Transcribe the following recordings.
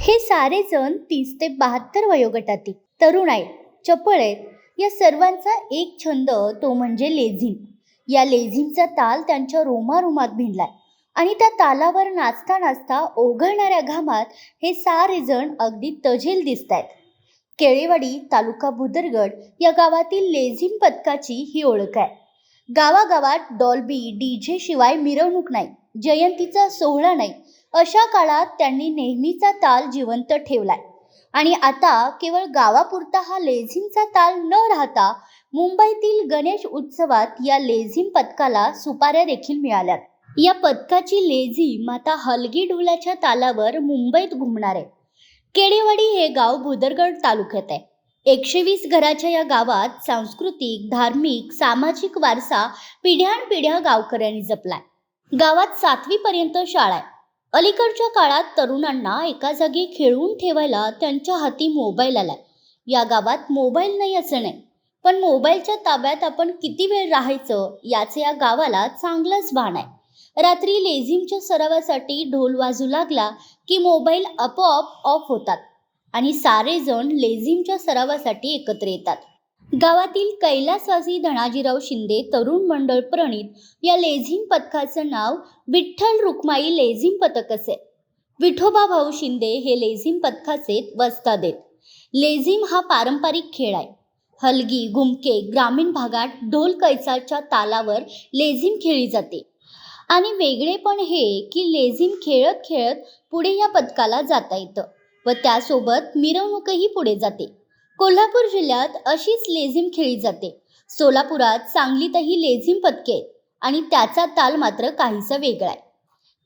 हे सारे जण 30 ते 72 वयोगटातील तरुण आहेत, चपळ आहेत. या सर्वांचा एक छंद, तो म्हणजे लेझिम. या लेझिमचा ताल त्यांच्या रोमारोमात भिनलाय आणि त्या तालावर नाचता नाचता ओघळणाऱ्या घामात हे सारे जण अगदी तजेल दिसत आहेत. केळेवाडी तालुका भुदरगड या गावातील लेझिम पथकाची ही ओळख आहे. गावागावात डॉल्बी डीजे शिवाय मिरवणूक नाही, जयंतीचा सोहळा नाही. अशा काळात त्यांनी नेहमीचा ताल जिवंत ठेवलाय आणि आता केवळ गावापुरता हा लेझिमचा ताल न राहता मुंबईतील गणेश उत्सवात या लेझिम पथकाला सुपाऱ्या देखील मिळाल्यात. या पथकाची लेझिम आता हलगी ढोलाच्या तालावर मुंबईत घुमणार आहे. केळेवाडी हे गाव भुदरगड तालुक्यात आहे. 120 घराच्या या गावात सांस्कृतिक, धार्मिक, सामाजिक वारसा पिढ्यानपिढ्या गावकऱ्यांनी जपलाय. गावात 7वी पर्यंत शाळा आहे. अलीकडच्या काळात तरुणांना एका जागी खेळून ठेवायला त्यांच्या हाती मोबाईल आलाय. या गावात मोबाईल नाही असं नाही, पण मोबाईलच्या ताब्यात आपण किती वेळ राहायचं याचे या गावाला चांगलंच भान आहे. रात्री लेझिमच्या सरावासाठी ढोल वाजू लागला की मोबाईल आपोआप ऑफ होतात आणि सारे जण लेझिमच्या सरावासाठी एकत्र येतात. गावातील कैलासवासी धनाजीराव शिंदे तरुण मंडळ प्रणित या लेझिम पथकाचं नाव विठ्ठल रुक्माई लेझिम पथक असे. विठोबा भाऊ शिंदे हे लेझिम पथकाचे वस्ताद आहेत. लेझिम हा पारंपरिक खेळ आहे. हलगी, घुमके, ग्रामीण भागात ढोल कैचाच्या तालावर लेझिम खेळली जाते. आणि वेगळे पण हे की लेझिम खेळत खेळत पुढे या पथकाला जाता येतं व त्यासोबत मिरवणूकही पुढे जाते. कोल्हापूर जिल्ह्यात अशीच लेझिम खेळली जाते. सोलापुरात, सांगलीतही लेझिम पथके आहेत आणि त्याचा ताल मात्र काहीसा वेगळा आहे.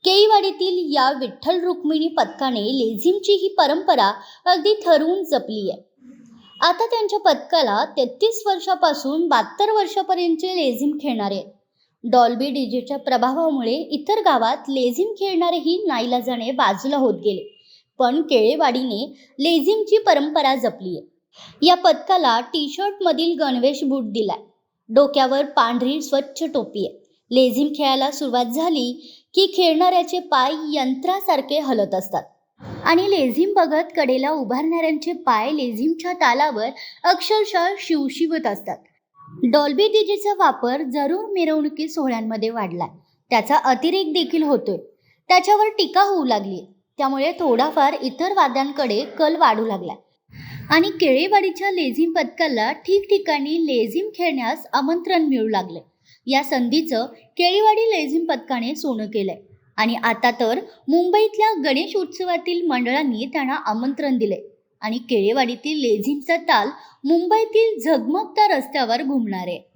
केळीवाडीतील या विठ्ठल रुक्मिणी पथकाने लेझिमची ही परंपरा अगदी ठरवून जपली आहे. आता त्यांच्या पथकाला 33 वर्षापासून 72 वर्षापर्यंतचे लेझिम खेळणारे आहेत. डॉल्बी डीजेच्या प्रभावामुळे इतर गावात लेझिम खेळणारेही नाईलाजाने बाजूला होत गेले, पण केळेवाडीने लेझिमची परंपरा जपली आहे. या पथकाला टी-शर्ट मधील गणवेश बूट दिलाय. डोक्यावर पांढरी स्वच्छ टोपी आहे. लेझिम खेळायला सुरुवात झाली की खेळणाऱ्याचे पाय यंत्रासारखे हलत असतात आणि लेझिम बघत कडेला उभारणाऱ्यांचे पाय लेझिमच्या तालावर अक्षरशः शिवशिवत असतात. डॉल्बी डीजेचा वापर जरूर मिरवणुकी सोहळ्यांमध्ये वाढलाय. त्याचा अतिरेक देखील होतोय. त्याच्यावर टीका होऊ लागली. त्यामुळे थोडाफार इतर वाद्यांकडे कल वाढू लागला आणि केळेवाडीच्या लेझिम पथकाला ठिकठिकाणी लेझिम खेळण्यास आमंत्रण मिळू लागले. या संधीचं केळेवाडी लेझिम पथकाने सोनं केलंय आणि आता तर मुंबईतल्या गणेश उत्सवातील मंडळांनी त्यांना आमंत्रण दिले आणि केळेवाडीतील लेझिमचा ताल मुंबईतील झगमगत्या रस्त्यावर घुमणार आहे.